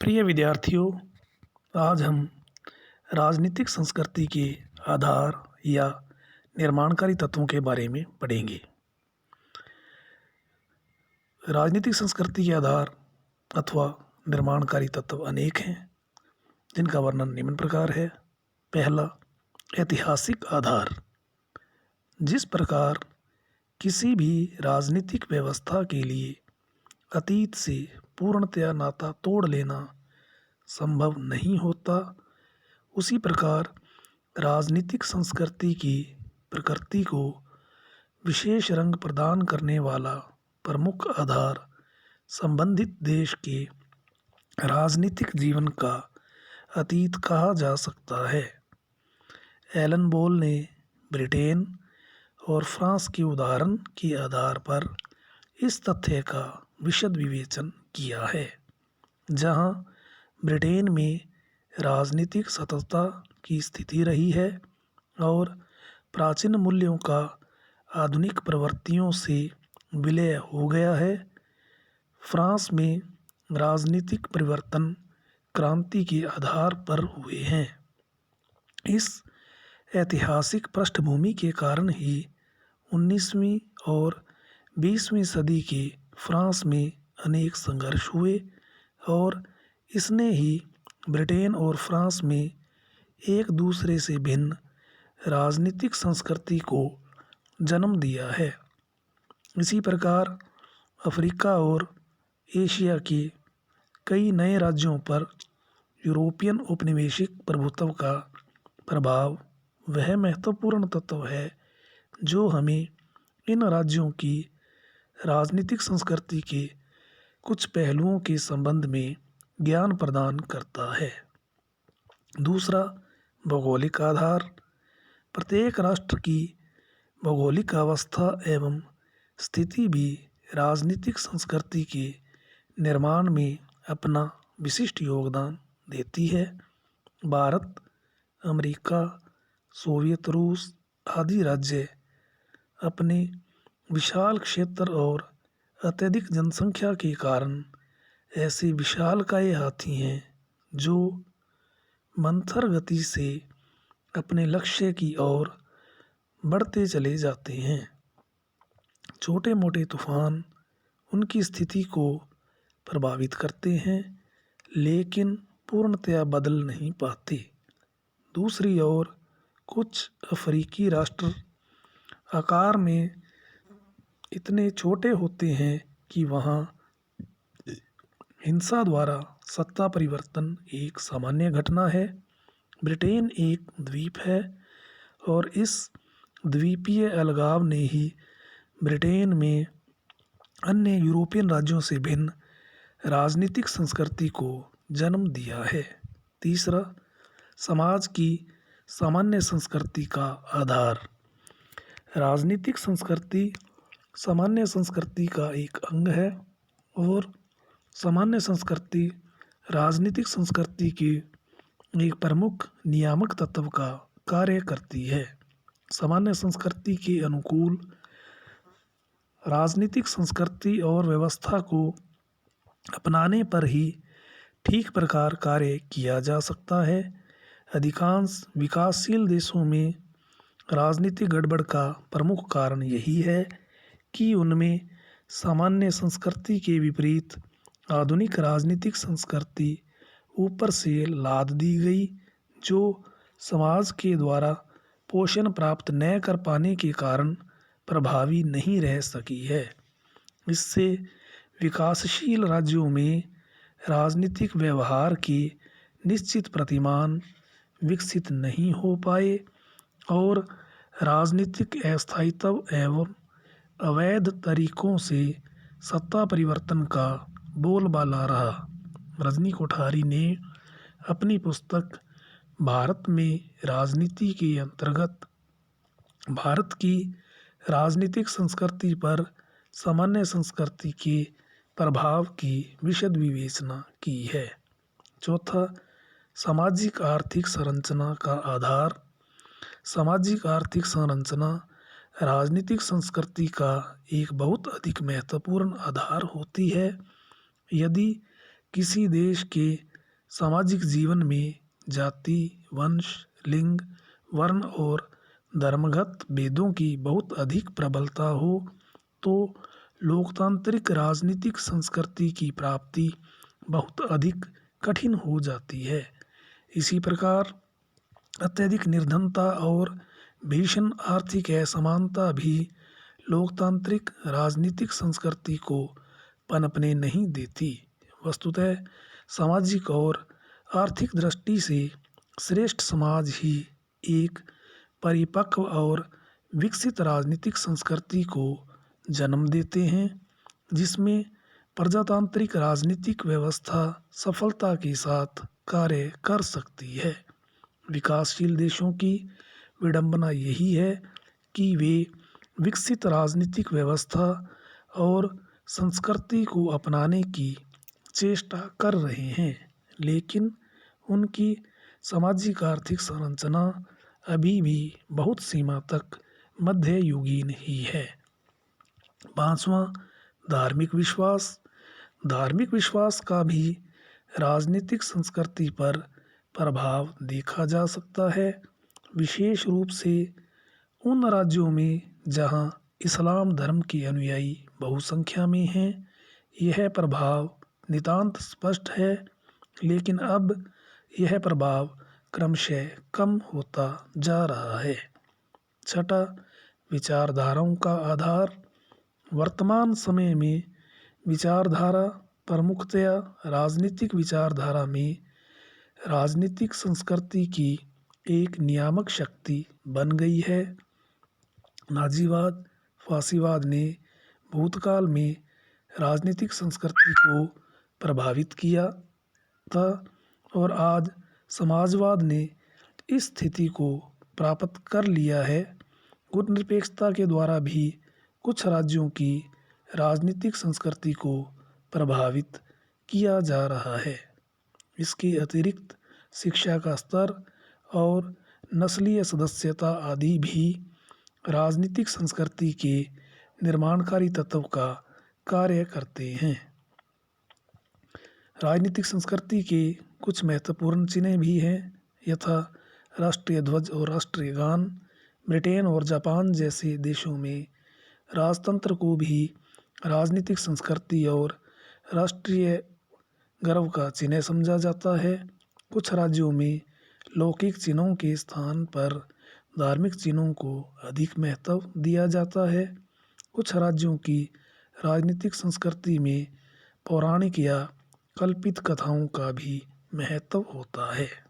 प्रिय विद्यार्थियों, आज हम राजनीतिक संस्कृति के आधार या निर्माणकारी तत्वों के बारे में पढ़ेंगे। राजनीतिक संस्कृति के आधार अथवा निर्माणकारी तत्व अनेक हैं, जिनका वर्णन निम्न प्रकार है। पहला, ऐतिहासिक आधार। जिस प्रकार किसी भी राजनीतिक व्यवस्था के लिए अतीत से पूर्णतया नाता तोड़ लेना संभव नहीं होता, उसी प्रकार राजनीतिक संस्कृति की प्रकृति को विशेष रंग प्रदान करने वाला प्रमुख आधार संबंधित देश के राजनीतिक जीवन का अतीत कहा जा सकता है। एलन बोल ने ब्रिटेन और फ्रांस के उदाहरण के आधार पर इस तथ्य का विशद विवेचन किया है, जहां ब्रिटेन में राजनीतिक सततता की स्थिति रही है और प्राचीन मूल्यों का आधुनिक प्रवृत्तियों से विलय हो गया है। फ्रांस में राजनीतिक परिवर्तन क्रांति के आधार पर हुए हैं। इस ऐतिहासिक पृष्ठभूमि के कारण ही 19वीं और 20वीं सदी के फ्रांस में अनेक संघर्ष हुए और इसने ही ब्रिटेन और फ्रांस में एक दूसरे से भिन्न राजनीतिक संस्कृति को जन्म दिया है। इसी प्रकार अफ्रीका और एशिया के कई नए राज्यों पर यूरोपियन औपनिवेशिक प्रभुत्व का प्रभाव वह महत्वपूर्ण तत्व है जो हमें इन राज्यों की राजनीतिक संस्कृति के कुछ पहलुओं के संबंध में ज्ञान प्रदान करता है। दूसरा, भौगोलिक आधार। प्रत्येक राष्ट्र की भौगोलिक अवस्था एवं स्थिति भी राजनीतिक संस्कृति के निर्माण में अपना विशिष्ट योगदान देती है। भारत, अमेरिका, सोवियत रूस आदि राज्य अपने विशाल क्षेत्र और अत्यधिक जनसंख्या के कारण ऐसे विशालकाय हाथी हैं जो मंथर गति से अपने लक्ष्य की ओर बढ़ते चले जाते हैं। छोटे मोटे तूफान उनकी स्थिति को प्रभावित करते हैं, लेकिन पूर्णतया बदल नहीं पाते। दूसरी ओर कुछ अफ्रीकी राष्ट्र आकार में इतने छोटे होते हैं कि वहाँ हिंसा द्वारा सत्ता परिवर्तन एक सामान्य घटना है। ब्रिटेन एक द्वीप है और इस द्वीपीय अलगाव ने ही ब्रिटेन में अन्य यूरोपियन राज्यों से भिन्न राजनीतिक संस्कृति को जन्म दिया है। तीसरा, समाज की सामान्य संस्कृति का आधार। राजनीतिक संस्कृति सामान्य संस्कृति का एक अंग है और सामान्य संस्कृति राजनीतिक संस्कृति के एक प्रमुख नियामक तत्व का कार्य करती है। सामान्य संस्कृति के अनुकूल राजनीतिक संस्कृति और व्यवस्था को अपनाने पर ही ठीक प्रकार कार्य किया जा सकता है। अधिकांश विकासशील देशों में राजनीतिक गड़बड़ का प्रमुख कारण यही है कि उनमें सामान्य संस्कृति के विपरीत आधुनिक राजनीतिक संस्कृति ऊपर से लाद दी गई, जो समाज के द्वारा पोषण प्राप्त न कर पाने के कारण प्रभावी नहीं रह सकी है। इससे विकासशील राज्यों में राजनीतिक व्यवहार के निश्चित प्रतिमान विकसित नहीं हो पाए और राजनीतिक अस्थायित्व एवं अवैध तरीकों से सत्ता परिवर्तन का बोलबाला रहा। रजनी कोठारी ने अपनी पुस्तक भारत में राजनीति के अंतर्गत भारत की राजनीतिक संस्कृति पर सामान्य संस्कृति के प्रभाव की विशद विवेचना की है। चौथा, सामाजिक आर्थिक संरचना का आधार। सामाजिक आर्थिक संरचना राजनीतिक संस्कृति का एक बहुत अधिक महत्वपूर्ण आधार होती है। यदि किसी देश के सामाजिक जीवन में जाति, वंश, लिंग, वर्ण और धर्मगत भेदों की बहुत अधिक प्रबलता हो तो लोकतांत्रिक राजनीतिक संस्कृति की प्राप्ति बहुत अधिक कठिन हो जाती है। इसी प्रकार अत्यधिक निर्धनता और भीषण आर्थिक असमानता भी लोकतांत्रिक राजनीतिक संस्कृति को पनपने नहीं देती। वस्तुतः सामाजिक और आर्थिक दृष्टि से श्रेष्ठ समाज ही एक परिपक्व और विकसित राजनीतिक संस्कृति को जन्म देते हैं, जिसमें प्रजातांत्रिक राजनीतिक व्यवस्था सफलता के साथ कार्य कर सकती है। विकासशील देशों की विडंबना यही है कि वे विकसित राजनीतिक व्यवस्था और संस्कृति को अपनाने की चेष्टा कर रहे हैं, लेकिन उनकी सामाजिक आर्थिक संरचना अभी भी बहुत सीमा तक मध्ययुगीन ही है। पांचवा, धार्मिक विश्वास। धार्मिक विश्वास का भी राजनीतिक संस्कृति पर प्रभाव देखा जा सकता है, विशेष रूप से उन राज्यों में जहां इस्लाम धर्म के अनुयायी बहुसंख्या में हैं। यह प्रभाव नितांत स्पष्ट है, लेकिन अब यह प्रभाव क्रमशः कम होता जा रहा है। छठा, विचारधाराओं का आधार। वर्तमान समय में विचारधारा प्रमुखतया राजनीतिक विचारधारा में राजनीतिक संस्कृति की एक नियामक शक्ति बन गई है। नाजीवाद, फासीवाद ने भूतकाल में राजनीतिक संस्कृति को प्रभावित किया था और आज समाजवाद ने इस स्थिति को प्राप्त कर लिया है। गुटनिरपेक्षता के द्वारा भी कुछ राज्यों की राजनीतिक संस्कृति को प्रभावित किया जा रहा है। इसके अतिरिक्त शिक्षा का स्तर और नस्लीय सदस्यता आदि भी राजनीतिक संस्कृति के निर्माणकारी तत्व का कार्य करते हैं। राजनीतिक संस्कृति के कुछ महत्वपूर्ण चिन्ह भी हैं, यथा राष्ट्रीय ध्वज और राष्ट्रीय गान। ब्रिटेन और जापान जैसे देशों में राजतंत्र को भी राजनीतिक संस्कृति और राष्ट्रीय गर्व का चिन्ह समझा जाता है। कुछ राज्यों में लौकिक चिन्हों के स्थान पर धार्मिक चिन्हों को अधिक महत्व दिया जाता है। कुछ राज्यों की राजनीतिक संस्कृति में पौराणिक या कल्पित कथाओं का भी महत्व होता है।